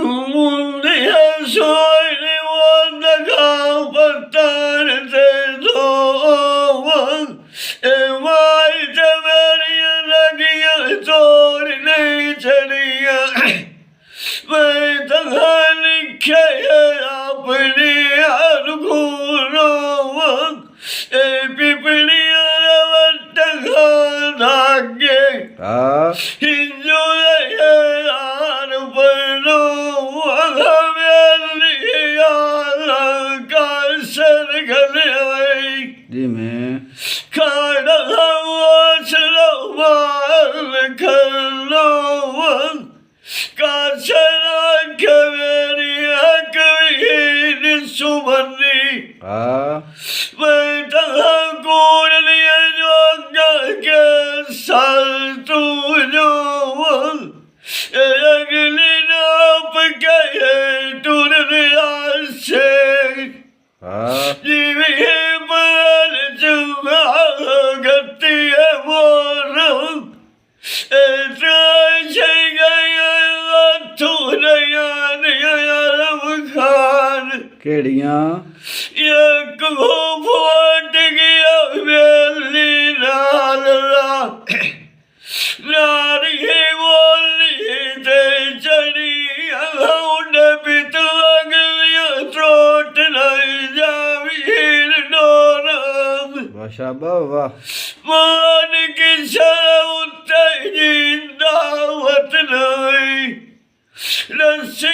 मुंडिया सोने वाला पत्थर से धोवन ए माई जमेरिया लगिया तोड़ नहीं चढ़िया मैं तहा लिखे अपने हर गुणों ए पिपलिया वट्टगा धागे हिंदू यार बनो हमेलिया का सरगले जी मैं खाड़ा वासलो माल खलो काशना कवेरिया कवीर सुबनी मैं तहा कोड लिया जोगा के साल तू जो अगली नाप के टूट लिया से जीवी बाल जुआ गति है मोर केड़ियां एक फट गया वेली नाल नारी बोली ते चढ़ी उन्हें पित अगलिया त्रोट नहीं जावीर डोरम शाबा वाह मान की उत्ते जिंदा वत नहीं रस्सी